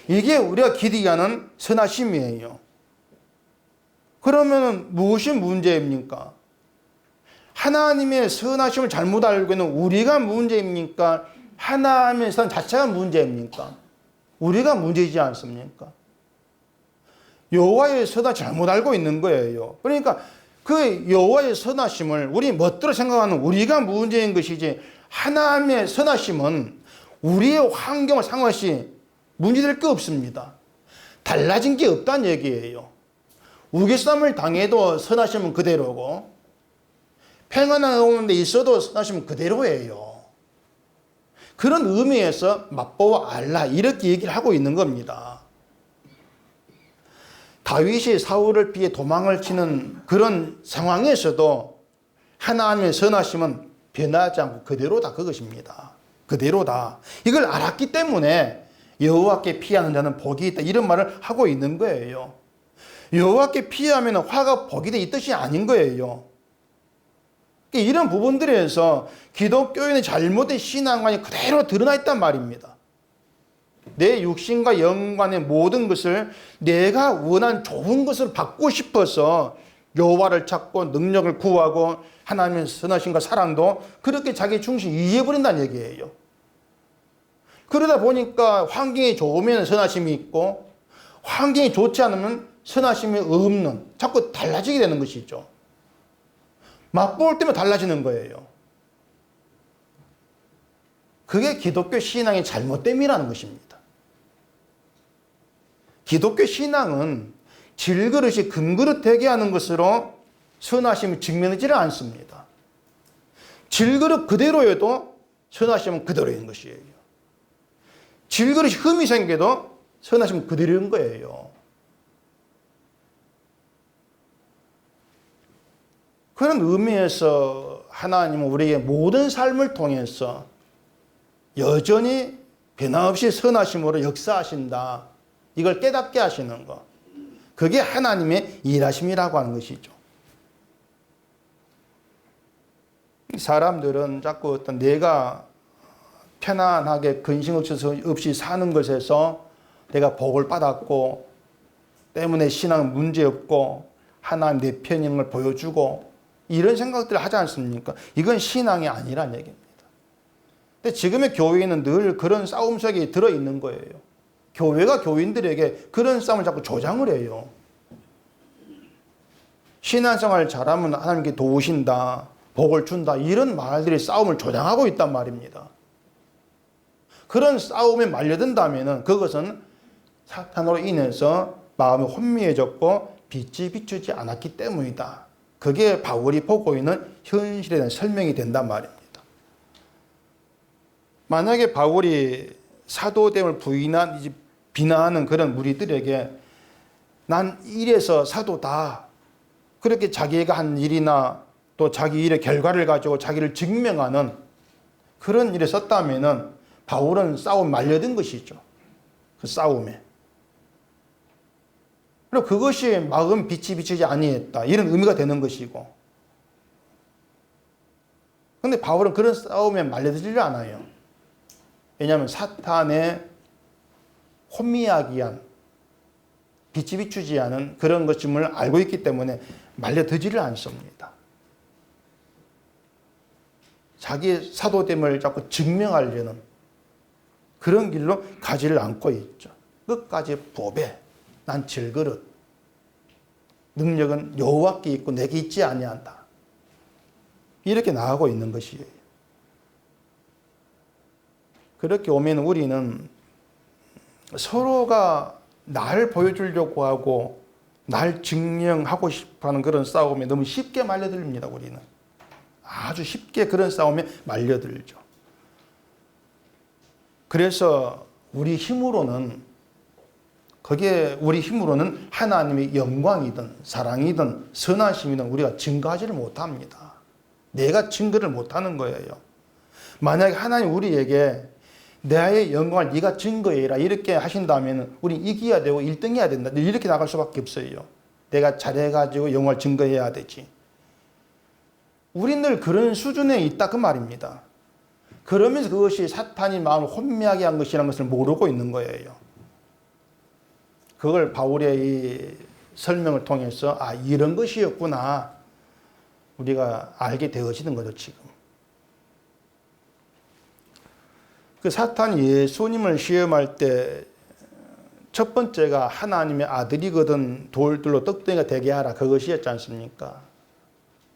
S1: 이게 우리가 기대하는 선하심이에요. 그러면 무엇이 문제입니까? 하나님의 선하심을 잘못 알고 있는 우리가 문제입니까? 하나님의 선 자체가 문제입니까? 우리가 문제이지 않습니까? 여호와의 선하심을 잘못 알고 있는 거예요. 그러니까 그 여호와의 선하심을 우리 멋대로 생각하는 우리가 문제인 것이지 하나님의 선하심은 우리의 환경을 상관없이 문제될 게 없습니다. 달라진 게 없다는 얘기예요. 우겨쌈을 당해도 선하심은 그대로고 평안한 가운데 있어도 선하심은 그대로예요. 그런 의미에서 맛보아 알라 이렇게 얘기를 하고 있는 겁니다. 다윗이 사울을 피해 도망을 치는 그런 상황에서도 하나님의 선하심은 변하지 않고 그대로다 그것입니다. 그대로다. 이걸 알았기 때문에 여호와께 피하는 자는 복이 있다 이런 말을 하고 있는 거예요. 여호와께 피하면 화가 복이 돼 이 뜻이 아닌 거예요. 이런 부분들에서 기독교인의 잘못된 신앙관이 그대로 드러나 있단 말입니다. 내 육신과 영관의 모든 것을 내가 원한 좋은 것을 받고 싶어서 여호와를 찾고 능력을 구하고 하나님의 선하심과 사랑도 그렇게 자기 중심 이해해버린다는 얘기예요. 그러다 보니까 환경이 좋으면 선하심이 있고 환경이 좋지 않으면 선하심이 없는 자꾸 달라지게 되는 것이죠. 맛볼 때면 달라지는 거예요. 그게 기독교 신앙의 잘못됨이라는 것입니다. 기독교 신앙은 질그릇이 금그릇 되게 하는 것으로 선하심이 증명되지를 않습니다. 질그릇 그대로여도 선하심은 그대로인 것이에요. 질그릇이 흠이 생겨도 선하심은 그대로인 거예요. 그런 의미에서 하나님은 우리의 모든 삶을 통해서 여전히 변함없이 선하심으로 역사하신다. 이걸 깨닫게 하시는 것. 그게 하나님의 일하심이라고 하는 것이죠. 사람들은 자꾸 어떤 내가 편안하게 근심 없이 사는 것에서 내가 복을 받았고 때문에 신앙은 문제없고 하나님 내 편인 걸 보여주고 이런 생각들을 하지 않습니까? 이건 신앙이 아니란 얘기입니다. 근데 지금의 교회는 늘 그런 싸움 속에 들어있는 거예요. 교회가 교인들에게 그런 싸움을 자꾸 조장을 해요. 신앙생활 잘하면 하나님께 도우신다, 복을 준다, 이런 말들이 싸움을 조장하고 있단 말입니다. 그런 싸움에 말려든다면 그것은 사탄으로 인해서 마음이 혼미해졌고 빛이 비추지 않았기 때문이다. 그게 바울이 보고 있는 현실에 대한 설명이 된단 말입니다. 만약에 바울이 사도됨을 비난하는 그런 무리들에게 난 이래서 사도다, 그렇게 자기가 한 일이나 또 자기 일의 결과를 가지고 자기를 증명하는 그런 일에 썼다면 바울은 싸움 말려든 것이죠. 그 싸움에. 그리고 그것이 마음 빛이 비치지 아니했다, 이런 의미가 되는 것이고. 그런데 바울은 그런 싸움에 말려들지 않아요. 왜냐하면 사탄의 혼미하기한 빛이 비추지 않은 그런 것임을 알고 있기 때문에 말려들지를 않습니다. 자기의 사도됨을 자꾸 증명하려는 그런 길로 가지를 않고 있죠. 끝까지 보배, 난 질그릇, 능력은 여호와께 있고 내게 있지 아니한다, 이렇게 나아가고 있는 것이에요. 그렇게 오면 우리는 서로가 나를 보여주려고 하고 날 증명하고 싶어하는 그런 싸움에 너무 쉽게 말려들립니다. 우리는 아주 쉽게 그런 싸움에 말려들죠. 그래서 우리 힘으로는 하나님의 영광이든 사랑이든 선하심이든 우리가 증거하지를 못합니다. 내가 증거를 못하는 거예요. 만약에 하나님 우리에게 나의 영광을 네가 증거해라 이렇게 하신다면 우리 이겨야 되고 1등 해야 된다, 이렇게 나갈 수밖에 없어요. 내가 잘해가지고 영광을 증거해야 되지. 우린 늘 그런 수준에 있다, 그 말입니다. 그러면서 그것이 사탄이 마음을 혼미하게 한 것이라는 것을 모르고 있는 거예요. 그걸 바울의 이 설명을 통해서 이런 것이었구나, 우리가 알게 되어지는 거죠. 지금 그 사탄이 예수님을 시험할 때 첫 번째가 하나님의 아들이거든 돌들로 떡덩이가 되게 하라, 그것이었지 않습니까?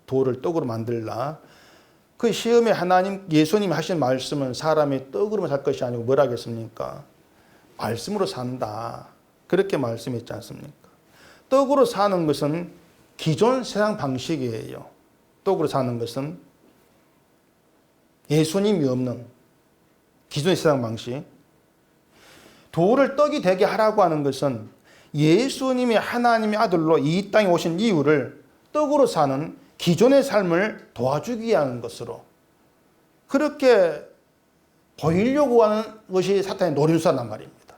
S1: 돌을 떡으로 만들라. 그 시험에 예수님이 하신 말씀은 사람이 떡으로만 살 것이 아니고 뭐라 하겠습니까? 말씀으로 산다, 그렇게 말씀했지 않습니까? 떡으로 사는 것은 기존 세상 방식이에요. 떡으로 사는 것은 예수님이 없는 기존의 세상 방식. 돌을 떡이 되게 하라고 하는 것은 예수님이 하나님의 아들로 이 땅에 오신 이유를 떡으로 사는 기존의 삶을 도와주기 위한 것으로 그렇게 보이려고 하는 것이 사탄의 노림수란 말입니다.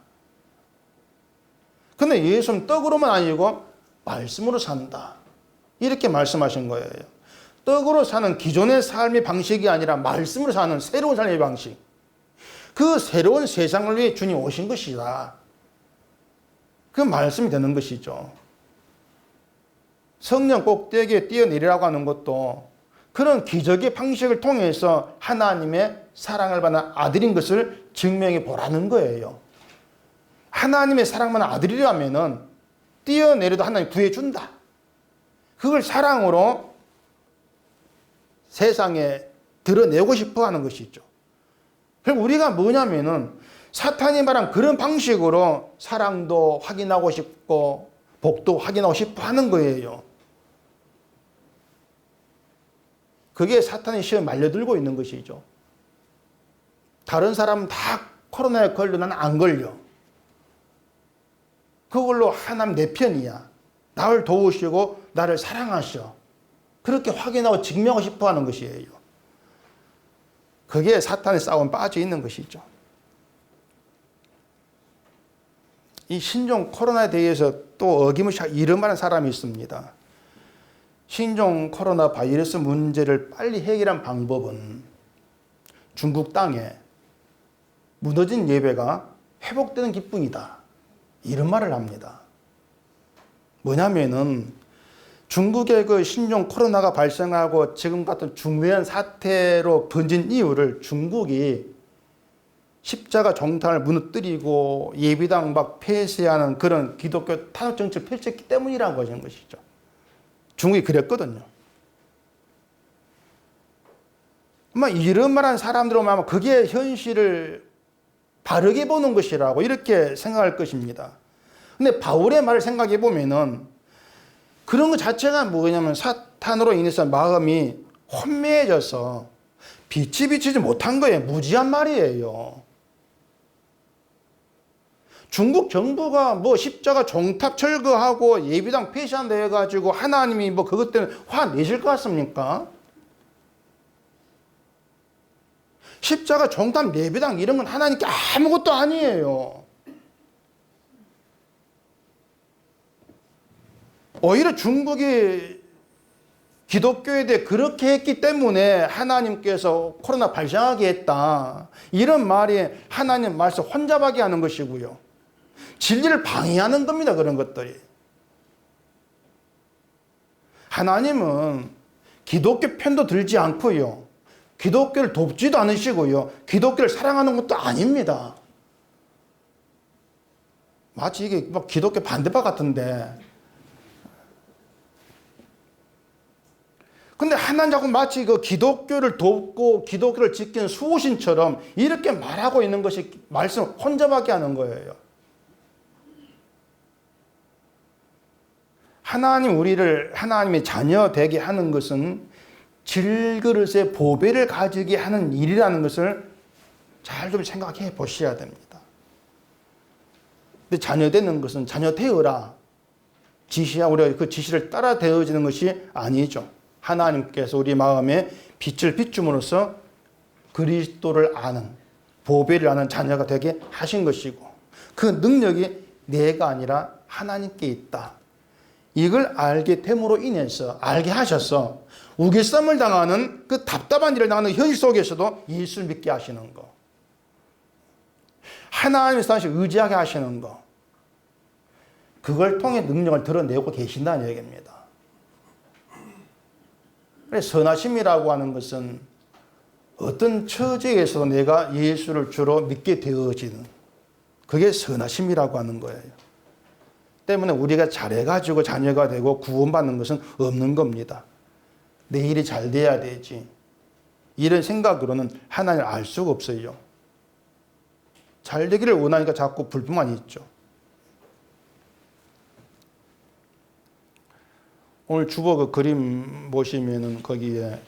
S1: 그런데 예수는 떡으로만 아니고 말씀으로 산다, 이렇게 말씀하신 거예요. 떡으로 사는 기존의 삶의 방식이 아니라 말씀으로 사는 새로운 삶의 방식, 그 새로운 세상을 위해 주님 오신 것이다, 그 말씀이 되는 것이죠. 성령 꼭대기에 뛰어내리라고 하는 것도 그런 기적의 방식을 통해서 하나님의 사랑을 받는 아들인 것을 증명해 보라는 거예요. 하나님의 사랑받는 아들이라면 뛰어내려도 하나님 구해준다, 그걸 사랑으로 세상에 드러내고 싶어 하는 것이죠. 그럼 우리가 뭐냐면은 사탄이 말한 그런 방식으로 사랑도 확인하고 싶고 복도 확인하고 싶어 하는 거예요. 그게 사탄의 시험에 말려들고 있는 것이죠. 다른 사람은 다 코로나에 걸려, 나는 안 걸려. 그걸로 하나님 내 편이야. 나를 도우시고 나를 사랑하셔. 그렇게 확인하고 증명하고 싶어 하는 것이에요. 그게 사탄의 싸움에 빠져 있는 것이죠. 이 신종 코로나에 대해서 또 어김없이 이름하는 사람이 있습니다. 신종 코로나 바이러스 문제를 빨리 해결한 방법은 중국 땅에 무너진 예배가 회복되는 기쁨이다. 이런 말을 합니다. 뭐냐면은 중국의 그 신종 코로나가 발생하고 지금 같은 중대한 사태로 번진 이유를 중국이 십자가 정탄을 무너뜨리고 예비당 막 폐쇄하는 그런 기독교 탄압 정책을 펼쳤기 때문이라고 하는 것이죠. 중국이 그랬거든요. 아마 이런 말한 사람들은 아마 그게 현실을 바르게 보는 것이라고 이렇게 생각할 것입니다. 근데 바울의 말을 생각해 보면은 그런 것 자체가 뭐냐면 사탄으로 인해서 마음이 혼미해져서 빛이 비치지 못한 거예요. 무지한 말이에요. 중국 정부가 뭐 십자가 종탑 철거하고 예비당 폐쇄한다 해가지고 하나님이 뭐 그것 때문에 화내실 것 같습니까? 십자가 종탑 예비당 이런 건 하나님께 아무것도 아니에요. 오히려 중국이 기독교에 대해 그렇게 했기 때문에 하나님께서 코로나 발생하게 했다. 이런 말이 하나님 말씀 혼잡하게 하는 것이고요. 진리를 방해하는 겁니다. 그런 것들이. 하나님은 기독교 편도 들지 않고요. 기독교를 돕지도 않으시고요. 기독교를 사랑하는 것도 아닙니다. 마치 이게 막 기독교 반대파 같은데. 근데 하나님 자꾸 마치 그 기독교를 돕고 기독교를 지키는 수호신처럼 이렇게 말하고 있는 것이 말씀을 혼잡하게 하는 거예요. 하나님 우리를 하나님의 자녀 되게 하는 것은 질그릇에 보배를 가지게 하는 일이라는 것을 잘 좀 생각해 보셔야 됩니다. 근데 자녀 되는 것은 자녀 되어라 지시야 우리가 그 지시를 따라 되어지는 것이 아니죠. 하나님께서 우리 마음에 빛을 비춤으로써 그리스도를 아는 보배를 아는 자녀가 되게 하신 것이고 그 능력이 내가 아니라 하나님께 있다. 이걸 알게 됨으로 인해서 알게 하셔서 우겨쌈을 당하는 그 답답한 일을 당하는 현실 속에서도 예수를 믿게 하시는 거. 하나님의 사실 의지하게 하시는 거. 그걸 통해 능력을 드러내고 계신다는 얘기입니다. 선하심이라고 하는 것은 어떤 처지에서도 내가 예수를 주로 믿게 되어지는 그게 선하심이라고 하는 거예요. 때문에 우리가 잘해가지고 자녀가 되고 구원받는 것은 없는 겁니다. 내 일이 잘 돼야 되지. 이런 생각으로는 하나님을 알 수가 없어요. 잘 되기를 원하니까 자꾸 불만이 있죠. 오늘 주보 그 그림 보시면은 거기에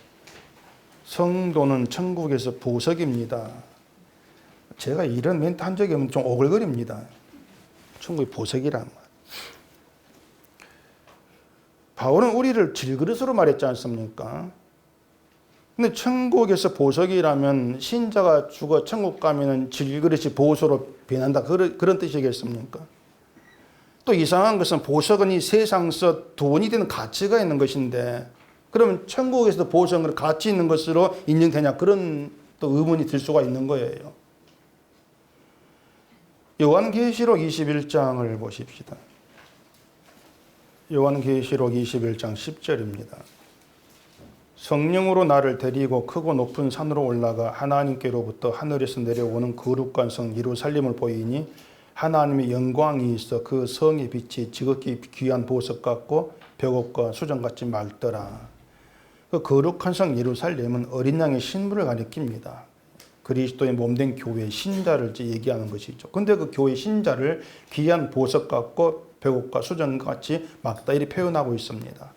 S1: 성도는 천국에서 보석입니다. 제가 이런 멘트 한 적이 없는데 좀 오글거립니다. 천국의 보석이란 말. 바울은 우리를 질그릇으로 말했지 않습니까? 근데 천국에서 보석이라면 신자가 죽어 천국 가면은 질그릇이 보석으로 변한다. 그런 뜻이겠습니까? 또 이상한 것은 보석은 이 세상에서 돈이 되는 가치가 있는 것인데 그러면 천국에서도 보석은 가치 있는 것으로 인정되냐? 그런 또 의문이 들 수가 있는 거예요. 요한계시록 21장을 보십시다. 요한계시록 21장 10절입니다. 성령으로 나를 데리고 크고 높은 산으로 올라가 하나님께로부터 하늘에서 내려오는 거룩한 성 예루살렘을 보이니 하나님의 영광이 있어 그 성의 빛이 지극히 귀한 보석 같고 벽옥과 수정같이 맑더라. 그 거룩한 성 예루살렘은 어린 양의 신부를 가리킵니다. 그리스도의 몸된 교회 신자를 얘기하는 것이죠. 근데 그 교회 신자를 귀한 보석 같고 벽옥과 수정같이 맑다 이렇게 표현하고 있습니다.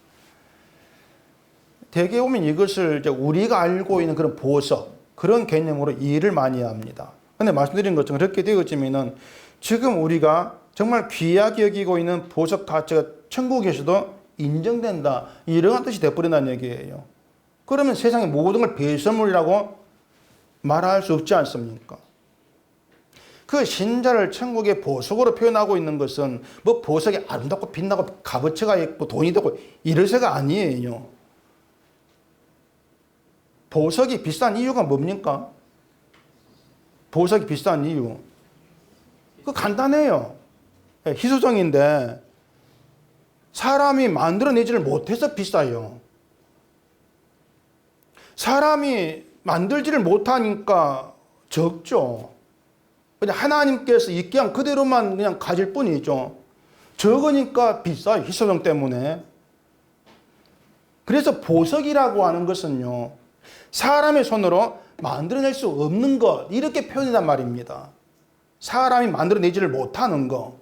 S1: 대개 보면 이것을 이제 우리가 알고 있는 그런 보석, 그런 개념으로 이해를 많이 합니다. 근데 말씀드린 것처럼 그렇게 되어지면은 지금 우리가 정말 귀하게 여기고 있는 보석 가치가 천국에서도 인정된다, 이러한 뜻이 되어버린다는 얘기예요. 그러면 세상의 모든 걸 배설물이라고 말할 수 없지 않습니까? 그 신자를 천국의 보석으로 표현하고 있는 것은 뭐 보석이 아름답고 빛나고 값어치가 있고 돈이 되고 이래서가 아니에요. 보석이 비싼 이유가 뭡니까? 보석이 비싼 이유. 그 간단해요. 희소성인데 사람이 만들어내지를 못해서 비싸요. 사람이 만들지를 못하니까 적죠. 그냥 하나님께서 있게 한 그대로만 그냥 가질 뿐이죠. 적으니까 비싸요. 희소성 때문에. 그래서 보석이라고 하는 것은요, 사람의 손으로 만들어낼 수 없는 것, 이렇게 표현한단 말입니다. 사람이 만들어내지를 못하는 것.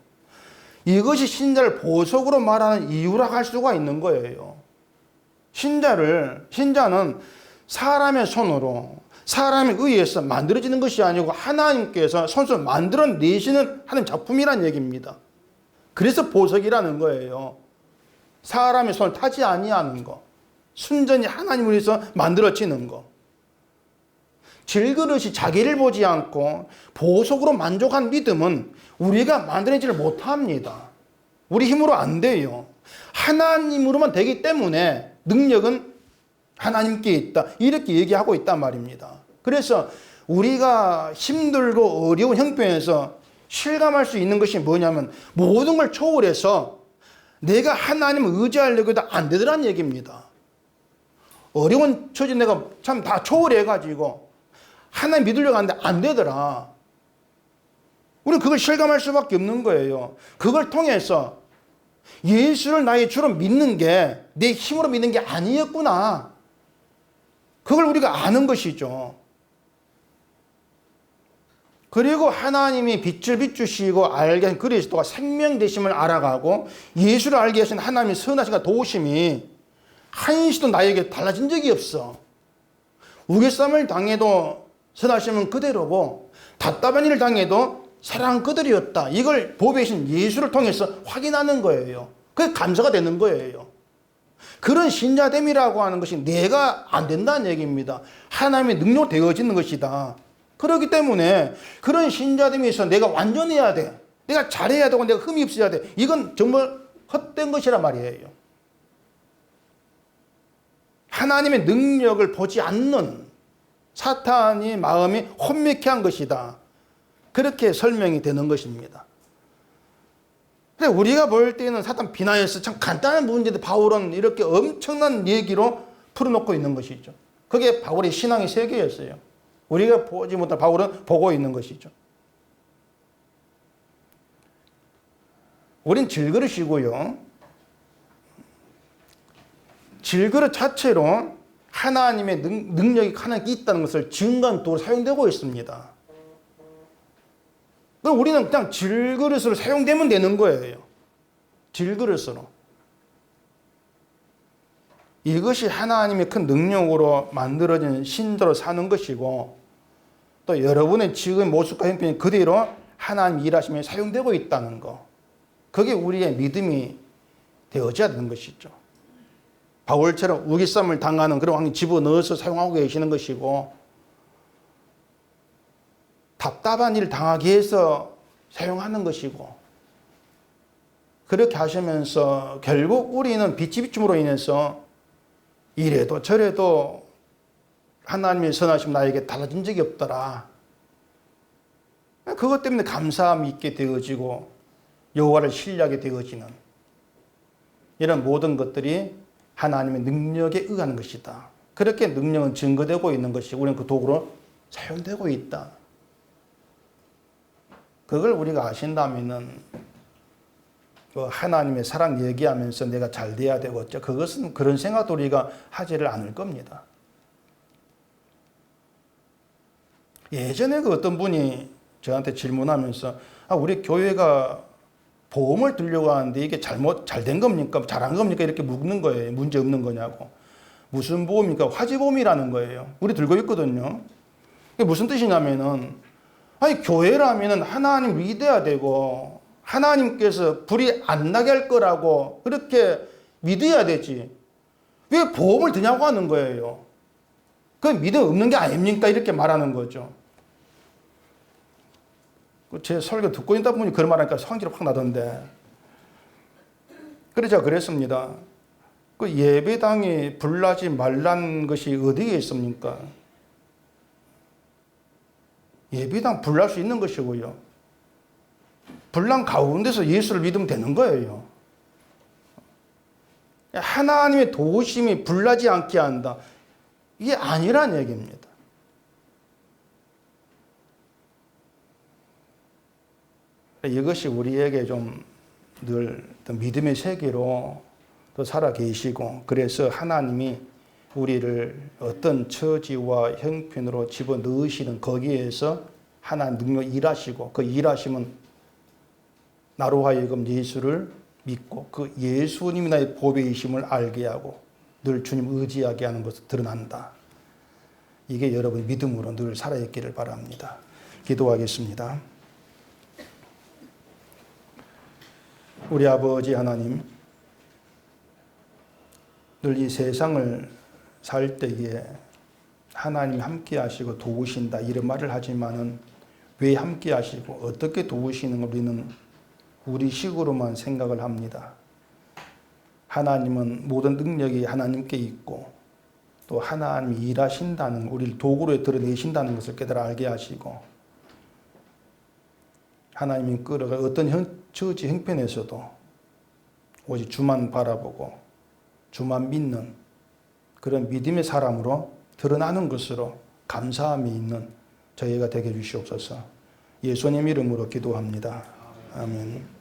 S1: 이것이 신자를 보석으로 말하는 이유라 할 수가 있는 거예요. 신자는 사람의 손으로, 사람에 의해서 만들어지는 것이 아니고 하나님께서 손수로 만들어내시는 하는 작품이란 얘기입니다. 그래서 보석이라는 거예요. 사람의 손을 타지 아니하는 것. 순전히 하나님을 위해서 만들어지는 것. 질그릇이 자기를 보지 않고 보석으로 만족한 믿음은 우리가 만들어내지를 못합니다. 우리 힘으로 안 돼요. 하나님으로만 되기 때문에 능력은 하나님께 있다, 이렇게 얘기하고 있단 말입니다. 그래서 우리가 힘들고 어려운 형편에서 실감할 수 있는 것이 뭐냐면 모든 걸 초월해서 내가 하나님을 의지하려고 해도 안 되더란 얘기입니다. 어려운 처지 내가 참 다 초월해가지고 하나님 믿으려고 하는데 안 되더라. 우리는 그걸 실감할 수밖에 없는 거예요. 그걸 통해서 예수를 나의 주로 믿는 게 내 힘으로 믿는 게 아니었구나, 그걸 우리가 아는 것이죠. 그리고 하나님이 빛을 비추시고 알게 하신 그리스도가 생명 되심을 알아가고 예수를 알게 하신 하나님의 선하심과 도우심이 한시도 나에게 달라진 적이 없어. 우겨쌈을 당해도 선하심은 그대로고 답답한 일을 당해도 사랑은 그대로였다. 이걸 보배신 예수를 통해서 확인하는 거예요. 그게 감사가 되는 거예요. 그런 신자됨이라고 하는 것이 내가 안 된다는 얘기입니다. 하나님의 능력으로 되어지는 것이다. 그렇기 때문에 그런 신자됨에 있어서 내가 완전해야 돼, 내가 잘해야 되고 내가 흠이 없어야 돼, 이건 정말 헛된 것이란 말이에요. 하나님의 능력을 보지 않는 사탄이 마음이 혼미케 한 것이다, 그렇게 설명이 되는 것입니다. 근데 우리가 볼 때는 사탄 비난에서 참 간단한 문제인데 바울은 이렇게 엄청난 얘기로 풀어놓고 있는 것이죠. 그게 바울의 신앙의 세계였어요. 우리가 보지 못한 바울은 보고 있는 것이죠. 우린 질그릇이고요. 질그릇 자체로 하나님의 능력이 하나님께 있다는 것을 증거한 도로 사용되고 있습니다. 그럼 우리는 그냥 질그릇으로 사용되면 되는 거예요. 질그릇으로. 이것이 하나님의 큰 능력으로 만들어진 신자로 사는 것이고, 또 여러분의 지금 모습과 형편이 그대로 하나님 일하시며 사용되고 있다는 것, 그게 우리의 믿음이 되어져야 되는 것이죠. 바울처럼 우기쌈을 당하는 그런 환경에 집어넣어서 사용하고 계시는 것이고, 답답한 일을 당하게 해서 사용하는 것이고, 그렇게 하시면서 결국 우리는 빛이 비춤으로 인해서 이래도 저래도 하나님의 선하심 나에게 달라진 적이 없더라. 그것 때문에 감사함이 있게 되어지고 여호와를 신뢰하게 되어지는 이런 모든 것들이 하나님의 능력에 의한 것이다. 그렇게 능력은 증거되고 있는 것이 우리는 그 도구로 사용되고 있다. 그걸 우리가 아신다면은 하나님의 사랑 얘기하면서 내가 잘 돼야 되고 그것은 그런 생각도 우리가 하지를 않을 겁니다. 예전에 그 어떤 분이 저한테 질문하면서 우리 교회가 보험을 들려고 하는데 이게 잘 된 겁니까? 잘한 겁니까? 이렇게 묻는 거예요. 문제 없는 거냐고. 무슨 보험입니까? 화재보험이라는 거예요. 우리 들고 있거든요. 그게 무슨 뜻이냐면은, 아니, 교회라면은 하나님 믿어야 되고, 하나님께서 불이 안 나게 할 거라고 그렇게 믿어야 되지. 왜 보험을 드냐고 하는 거예요. 그 믿음 없는 게 아닙니까? 이렇게 말하는 거죠. 제 설교 듣고 있다 보니 그런 말하니까 성질이 확 나던데. 그래서 제가 그랬습니다. 그 예배당이 불나지 말란 것이 어디에 있습니까? 예배당 불날 수 있는 것이고요. 불난 가운데서 예수를 믿으면 되는 거예요. 하나님의 도우심이 불나지 않게 한다. 이게 아니란 얘기입니다. 이것이 우리에게 좀 늘 믿음의 세계로 또 살아 계시고, 그래서 하나님이 우리를 어떤 처지와 형편으로 집어넣으시는 거기에서 하나님 능력 일하시고, 그 일하심은 나로 하여금 예수를 믿고 그 예수님이 나의 보배이심을 알게 하고 늘 주님 의지하게 하는 것으로 드러난다. 이게 여러분 믿음으로 늘 살아있기를 바랍니다. 기도하겠습니다. 우리 아버지 하나님, 늘 이 세상을 살 때에 하나님 함께 하시고 도우신다 이런 말을 하지만은 왜 함께 하시고 어떻게 도우시는 우리는 우리식으로만 생각을 합니다. 하나님은 모든 능력이 하나님께 있고 또 하나님이 일하신다는, 우리를 도구로 드러내신다는 것을 깨달아 알게 하시고, 하나님이 끌어가 어떤 처지 형편에서도 오직 주만 바라보고 주만 믿는 그런 믿음의 사람으로 드러나는 것으로 감사함이 있는 저희가 되게 해주시옵소서. 예수님 이름으로 기도합니다. 아멘.